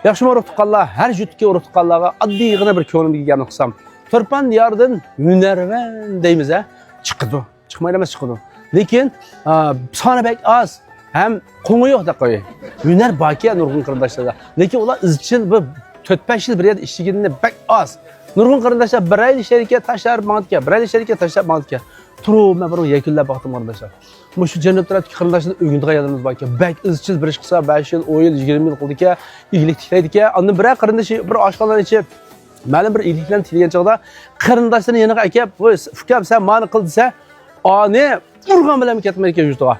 Yaxşı urug' tuqqanlar, har jutga urug' tuqqanlarga oddiygina bir ko'nglimga kelganini qilsam. Turpan diyoridan hunarvan deymiz a. Chiqadi. Chiqmaydi emas chiqadi. Lekin soni bek oz. Ham qo'ngi yo'q deb qo'y. Hunar baki nurg'un qarindoshlar. Lekin ular izchil bir 4-5 yil bir yerda ishlaganini bek oz. Nurg'un qarindoshlar bir yil ishlaydigan tashlar mantga, bir yil ishlaydigan tashlar mantga. Turib, men bir yakunlab baxtim qarindoshlar. Shu jannat tarafdagi qarindoshlar o'yindigan yerimiz bor ekan. Bek izchil bir ish qilsa 5 yil, 10 yil, 20 yil qildi ekan, iglik tiklaydi ekan. Undan bir qarindoshi bir oshxonadan ichib ma'lum bir iliklarni tilgan chog'da qarindoshlarni yoniga akab, "Voy, ukam sen mani qil" desa, "Ani, urgan bilan ketmay ekan yurtga."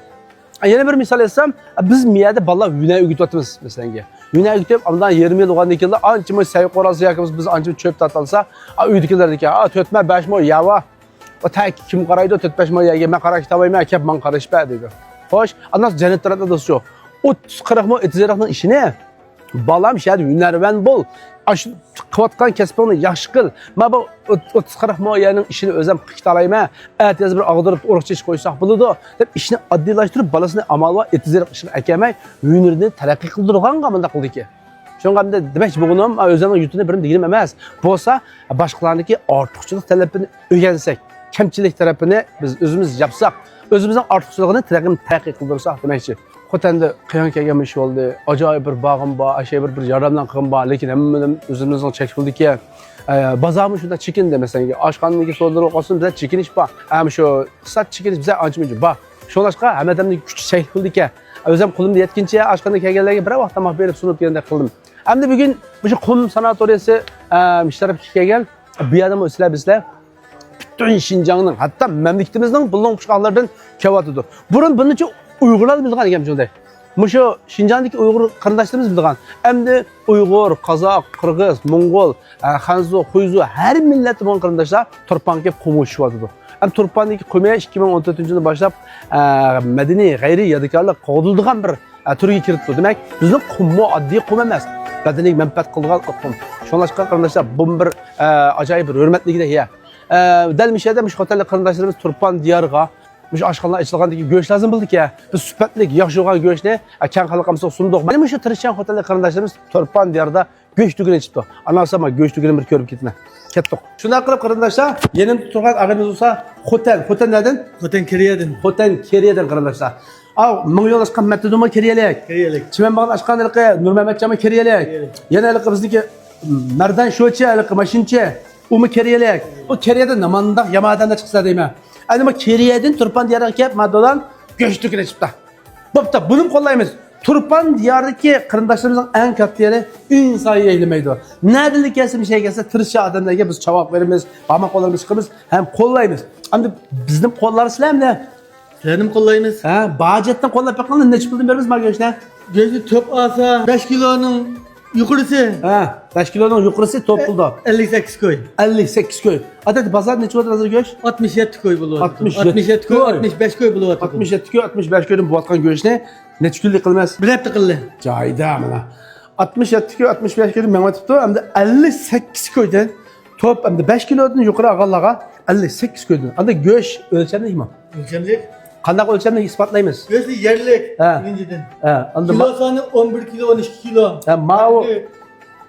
Yana bir misol aytsam, biz miyada bolalar hunar o'rgatyapmiz masalan. Hunar o'rgatib, undan 20 yil o'rgandan keyin ancha moy sayq qorasi yakimiz biz ancha cho'p tatalsa, uydagilar ekan, "4 5 moy yava." O tak kim qaraydi 4-5 moy yaga men qarash tabayman, akab men qarashpa deydi. Xo'sh, andas jannat tarafda da shu. 30-40 moy etizaraqning ishini balam shad hunarvan bo'l. Ash qilayotgan kasbini yaxshi qil. Men bu 30-40 moyning ishini o'zim qilib Ertasi bir og'dirib urug'cha ish qo'ysak bo'ladi deb ishni oddiylashtirib balasini amalga etizaraq ishini akamay, hunarni taraqqiy qildirganga bunda qildiki. Shunga demak bugunim o'zimning yutini birim deganim emas. Bo'lsa boshqalarniki ortiqchilik talabini o'rgansak, kamchilik tarafini biz o'zimiz yapsak, o'zimizning ortiqchiligini taraqqiy qildirsak demakchi. Xotanda qiyon kelgan ish bo'ldi. Ajoyib bir bog'im bor, ashay bir yaramdan qilgan bor, lekin hammaning o'zimizning chek qildiki, bozormi shunda chekindi masalan, oshxonaniki so'ldirib qolsin, bizda chekinish bor. Ham shu iqtisod chekinish bizda ancha muncha bor. Shunlashqa hammadan kuch chek qildiki, o'zim qo'limda yetguncha oshxonaga kelganlarga bir vaqt tomoq berib sunib kelgandek qildim. Endi bugun o'sha qum sanatoriyasi ishtirokchi kelgan bu yerda sizlar bizlar bütün Şinjan'ın hatta memleketimizin bulunduğu kuşaklardan kevatıdır. Burun bunun için Uygurlar bildiğin ekan şunday. Muşu Şinjan'daki Uygur kardeşlerimiz bildiğin. Hem de Uygur, Kazak, Kırgız, Mongol, Hanzu, Huyzu her millet bu kardeşler Turpan'daki kumu şuvatıdır. Hem Turpan'daki kumuya 2014 yılında başlayıp medeni gayri yadikarlık qoğdulduğun bir türge kiritdi. Demek bizim kumu adli kum emas. Bedeni menfaat kıldığı kum. Şunlaşka kardeşler bu bir acayip bir hürmetli de ya. Delmişede müş otelli qarindoshlarimiz Turpan diyarga müş oshxonalar ichilgandagi go'sht lazım bildik ya. Biz sifatli yaxshi bo'lgan go'shtni kang xalqimizga sundiq. Mana shu tirishchan otelli qarindoshlarimiz Turpan diyarida go'sht tugini ichibdi. Anasama go'sht tugini bir ko'rib ketna. Ketdik. Shunday qilib qarindoshlar, yenim turgan ag'imiz bo'lsa Xotan nereden? Xotan Keriyadan qarindoshlar. Av milyon aşkan metoduma keriyelek. Çimenbağın aşkanlıkı Nurmehmetcan'a keriyelek. Yine bizdeki Merdan Şoçi, Maşinçi. Umu keriyelek. O keriyeden namandak yamadan da çıksa değil mi? Ama keriyeden Turpan diyarına kep maddodan göçtüküne çıktı. Bapta bunun kollayımız. Turpan diyardaki kırındaşlarımızın en katı yeri insan eylemeydi. Nerede gelsin bir şey gelse tırışçı adamlarına biz çabuk verimiz, parmak kollarımız çıkımız hem kollayımız. Ama bizim kolları silahım ne? Senin kollayınız. Bağcet'ten kollar bakalım ne çıkıldın verimiz var göçler? Gözü top alsa 5 kilonun yukarısı. 5 kilonun yukarısı top buldu. 58 koy. 58 koy. Adet pazar ne çıkıldı hazır göç? 67 koy buluyor. 67 koy, 65 koy buluyor. 67 koy, 65 koyun bu atkan göç ne çıkıldı kılmaz? Bir hep tıkıldı. Cayda mana. 67 koy, 65 koyun ben tuttu hem de 58 koydan top hem de 5 kilodan yukarı ağallağa 58 koydan. Anda göç ölçemli mi? Ölçemlik. Kandak ölçemli ispatlayımız. Gözü yerlik. Birinciden. Kilo sanı 11 kilo, 12 kilo.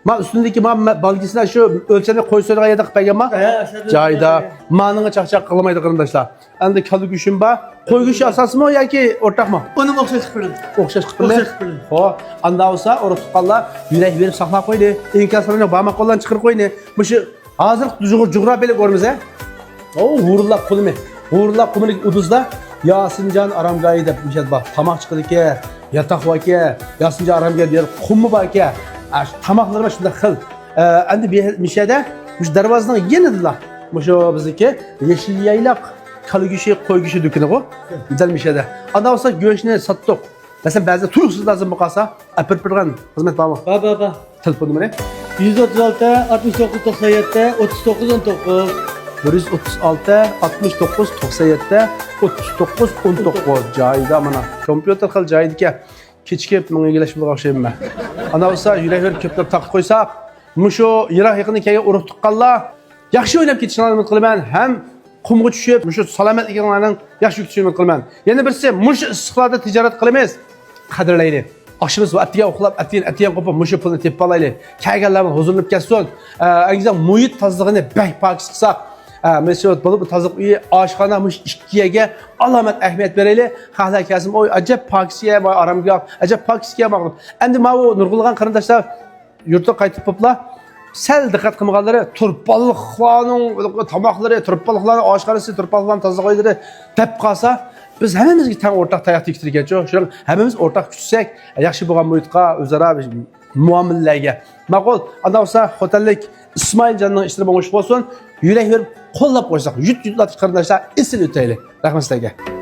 Ma üstündeki balgisine şu ölçemli koy söyle yadak peygamber. Cayda. Manına çakçak kılamaydı arkadaşlar. Anda kalı güçün ba. Koy güçü asası mı ya ki ortak mı? Onun okşaş kıpırın. Okşaş kıpırın. O anda olsa orası tutkalla yürek verip saklap koydu. İmkan sana bağma kollan çıkır koydu. Mışı hazır coğrafyalı görmüz he. O uğurlap kulüme. Uğurlap kulüme uduzda. Yasincan aramgayı da bir şey bak. Tamak çıkıdı ki, yatak var ki, Yasincan aramgayı diyor. Kumu var ki. Tamaklarına şunda kıl. Endi bir şeyde, bu darvazdan yenildiler. Bu şu bizdeki yeşil yaylak, kalı güçü, koy güçü dükkanı o. Güzel bir şeyde. Anda olsa göğüşünü sattık. Mesela bazı turuksuz lazım bu kasa. Apırpırgan hizmet var mı? Baba. Telefon numara? 136, 69, 97, 39, 19. 136, 69, 97, 39, 19. Cayda mana. Kompüter kıl caydı ki. Keçikip mıngı gelişmeli akşayım ben. Ana olsa yürekler köpler takıp koysak. Muşu yırak yakını kege uruq tuqqalla. Yaxşı oynap ketişini ümit qılıman. Hem kumga tushib, muşu salamet ekanlarning yaxshi ketishini ümit qılıman. Yana birisi, muşu istiqlarda ticaret qilamiz. Qadrlaydi. Aşımız var, etiye okulap, etiye kopup, muşu pulunu tepip alaylı. Kayganlarımın huzurlanıp gelsin. En güzel muhit tazlığını bek pak sıksak. Mesela bu tazlık üye aşkana mış işkiyege alamet ehmiyet vereli. Hala kesim oy acep pakisiye var aramgah, acep pakisiye bağlı. Endi ma o nurgulgan karındaşlar yurtta kaytıp popla. Sel dikkat kılmaları turpallıklarının tamakları, turpallıklarının aşkarısı, turpallıklarının tazlıkları tep kalsa biz hemimiz tane ortak tayak diktirip geçiyor. Şuran hemimiz ortak küçüksek, yaxşı boğan muhitka, özara muamillerge. Maqol, anda olsa otellik İsmail Can'ın işleri boğuş olsun. Yürek verip kollap koysak, yut kardeşler isil öteyle. Rahmet sizlerge.